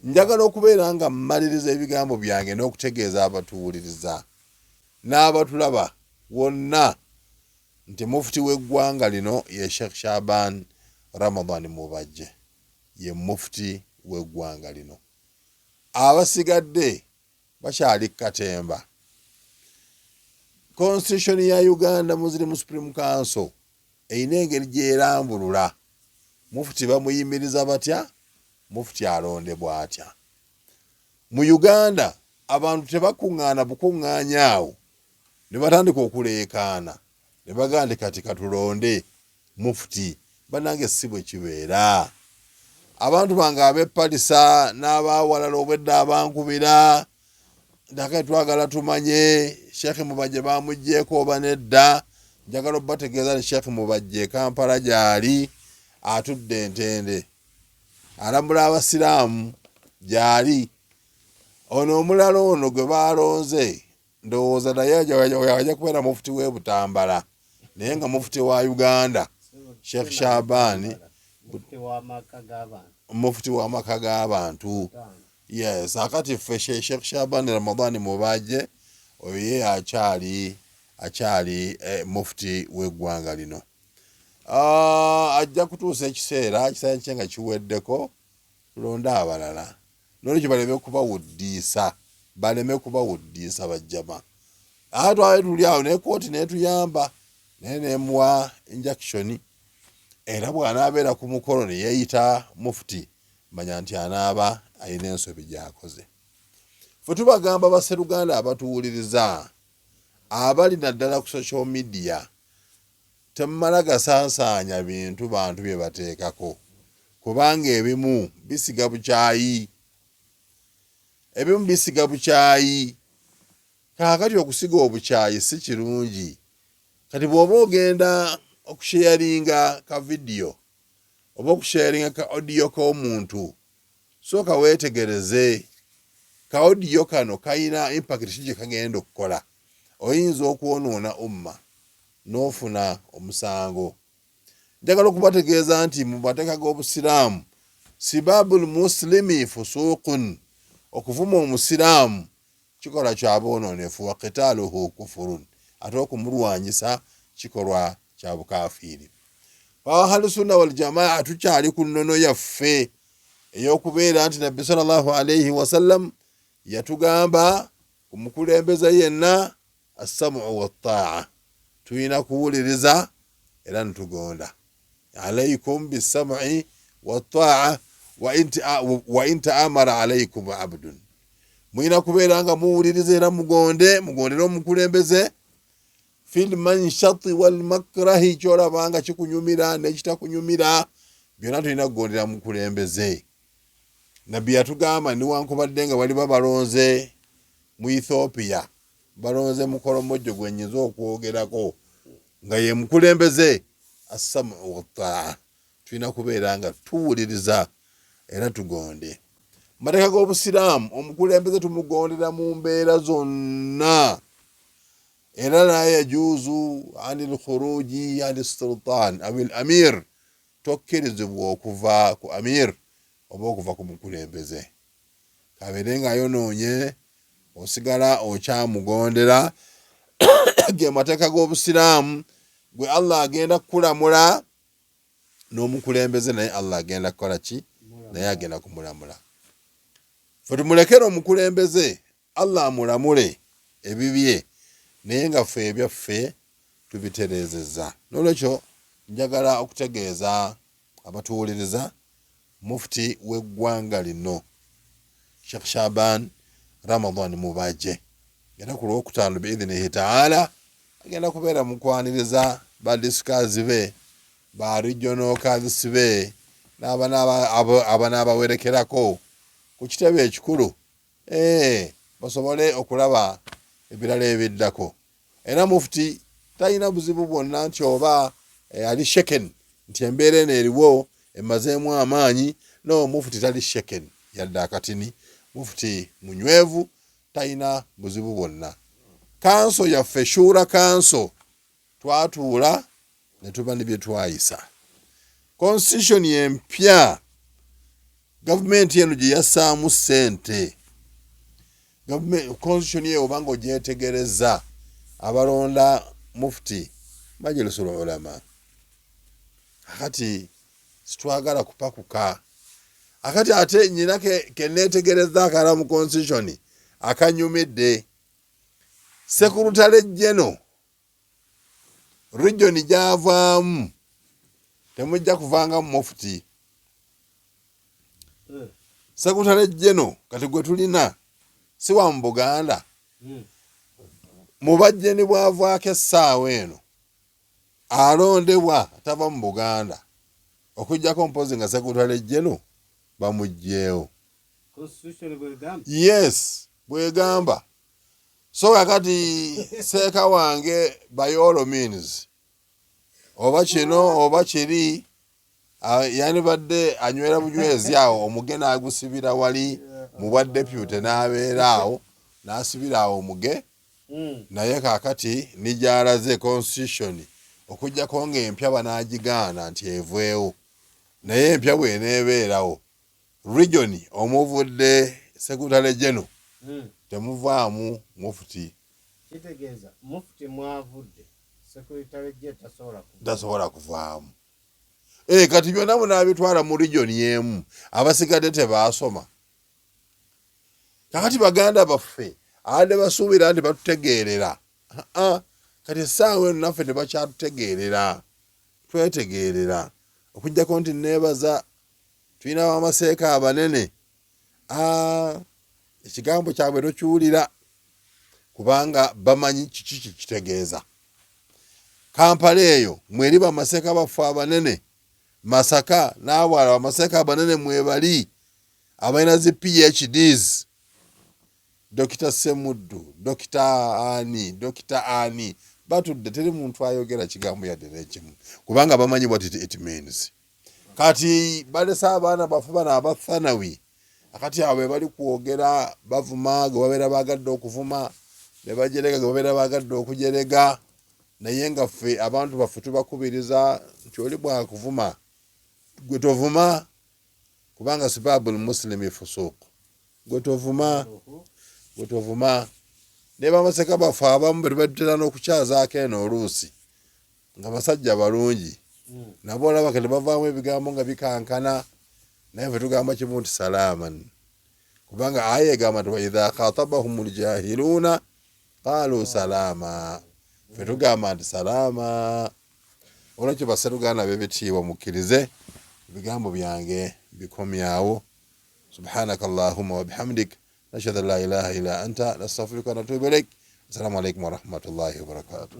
njagala okubeera nga mmaliriza ebigambo byange n'okutegeeza abatuwuliriza n'abatulaba wonna nti mufuti w'eggwanga lino ye Sheikh Shaban Ramadan Mubajje ye mufuti w'eggwanga lino. Abasigadde bakyali katemba. Constitution ya Uganda Muslim Supreme Council eyina engeri gy'erambulula mufuti bamuyimiriza batya, mufuti alondebwa atya. Mu Uganda abantu tebakuŋŋaana bukuŋŋaanya awo ne batandika okuleekaana ne bagamba kati katulonde mufuti. Bannange si bwe kibeera. Abantu bange ab'epalisa n'abawalala obwedde abankubira ndakati twagala tumanye Sheikh Mubajje bamugjeeko oba nedda. Njagala obbategeeza nti Sheikh Mubajje Kampala gy'ali atudde Entende alambula abasiraamu gy'ali. Ono omulala ono gwe baalonze ndowooza naye ajja kubeera mufuti w'e Butambala naye nga mufuti wa Uganda Sheikh Shaban mufuti w'amaka g'abantu. Yes, akati ffe Sheikh Shaban Ramadan Mubajje oyo ye akyali mufuti w'eggwanga lino. Ajja kutuusa ekiseera kye nga kiweddeko tulonde abalala. Nolwekyo baleme kubawuddiisa bajjama. Twali tuli awo ne kooti n'etuyamba naye nemuwa injection era bw'anaabeera ku mukolo ne yeeyita mufuti manya nti anaaba ayina ensobi gy'akoze. Ffe tubagamba basseruganda abatuwuliriza abali naddala ku social media temmala gasansaanya bintu bantu bye bateekako kubanga ebimu bisiga bukyayi. Kaakati okusiga obukyayi si kirungi. Kati bw'oba ogenda okusharinga ka video oba okusharinga ka audio k'omuntu sooka weetegereze ka audio kano kayina impact ki gye kagenda okukola. Oyinza okwonoona umma n'ofuna omusango. Njagala okubategeeza nti mu mateeka g'obusiraamu sibabul muslimi fusuqun, okuvuma omusiraamu kikola kya bwonoonefu, wa qitaaluhu kufurun, ate okumulwanyisa kikolwa kya bukafiiri. Ahlu sunna wal jamaa tukyali ku nnono yaffe ey'okubeera nti Nabbi sallallahu alayhi wasallam yatugamba ku mukulembeze yenna as-sam'u wat-ta'a, tuyina kuwuliriza era nitugonda. Alaykum bis-sam'i wat-ta'a wa in ta'amara alaykum abdun, muyina kubeera nga muwuliriza era mugondera omukulembeze fil manshati wal makrahi, kyolabanga kikunyumira nekitakunyumira byonna tulina kugondera mukulembeze. Nabbi yatugamba niwankubadde nga bali babalonze mu Ethiopia, balonze mukolomojjo gwenyiza okwogerako nga ye mukulembeze, as-sam'u wat-ta'a, tulina kubeera nga tuwuliriza era tugonde. Mateeka g'obusiraamu omukulembeze tumugondera mu mbeera zonna, era la yajuuzu anil khuruji anil sultan awil amir, tokkirizibwa okuva ku amir oba okuva ku mukulembeze. Kabeere nga ayonoonye osigala okyamugondera ge mateeka g'obusiraamu gwe Allah agenda kukulamula, n'omukulembeze naye Allah agenda kukola ki? Naye agenda kumulamula. Ffe tumulekere omukulembeze Allah amulamule ebibye naye nga ffe ebyaffe tubitereezezza. N'olwekyo njagala okutegeeza abatuwuliriza mufuti w'eggwanga lino Sheikh Shaban Ramadan Mubajje agenda ku Lwokutaano biidhnihi ta'ala agenda kubeera mukwaniriza ba disikazi be, ba regional kazi be n'abawerekerako ku kitebe ekikulu basobole okulaba ebirala ebiddako. Era mufuti talina buzibu bwonna nti oba ali sheken nti embeera eno eriwo emazeemu amaanyi. No, mufuti tali sheken yadde akatini, mufuti munywevu, talina buzibu bwonna. Kanso yaffe Shura Kanso twatuula ne tuba ne bye twayisa. Constitution empya Government yenu gye yassaamu ssente. Constitution ye obanga ogyetegereza abalonda mufti majlisul ulama. Akati situagala kupakuka. Akati ate nyina kenetegereza akala mu constitution akanyumidde. Secretary General region gyavaamu temujja kuvanga mu mufti. Secretary General kati gwe tulina si wa mu Buganda. Mu bajjeni bwavaako essaawa eno alondebwa atava mu Buganda okujjako mpozi nga Secretary General bamugjeewo. Yes, bwegamba. So kakati seeka wange by all means oba kino oba kiri yani badde anywera bunywezi awo omuge n'agusibira wali mu bwa deputy n'abeera awo n'asibira awo omuge. Naye kakati nigyalaze constitution okujjako ng'empya banaagigaana nti eveewo. Naye empya bw'eneebeerawo region omuvudde Secretary General temuvaamu mufti. Kitegeeza mufti mwavudde Secretary General tasobola kuvaamu. Kati byonna munaabitwala mu region y'emu abasigadde tebaasoma. Kakati baganda baffe abadde basuubira nti batutegeerera. Kati essaawa eno naffe tebakyatutegeerera. Twetegeerera okujjako nti neebaza tulina bamaseeka abanene. Ekigambo kyabwe tokiwulira kubanga bamanyi kiki kikitegeeza. Kampala eyo mweri bamaseeka baffe abanene. Masaka n'abwala bamaseeka abanene mwebali abalina zi PhDs. Dr. Semuddu, Dr. Ani batudde teri muntu ayogera kigambo yadde n'ekimu kubanga bamanyi what it means. Kati balesa abaana baffe bano abathanawi akati abe bali kwogera bavuma ge babeera bagadde okuvuma ne bajerega ge babeera bagadde okujerega. Naye nga ffe abantu baffe tubakubiriza nti oli bwakuvuma gwe tovuma kubanga sibabul muslimi fusuq. Gwe tovuma ne bamaseka baffe abamu bwe tubatera n'okukyazaako eno oluusi nga basajja balungi nabo olaba kati bavaamu ebigambo nga bikankana. Naye ffe tugamba kimu nti salaaman kubanga aya egamba nti waidha khatabahumul jahiluuna qaalu salaama. Ffe tugamba nti salaama. Olwekyo basseruganda b'ebitiibwa mukkirize ebigambo byange bikomyawo. Subhanaka Allahumma wa bihamdik nashhadu an la ilaha illa anta nastaghfiruka wa natubu ilaik. Assalamu alaikum wa rahmatullahi wa barakatuh.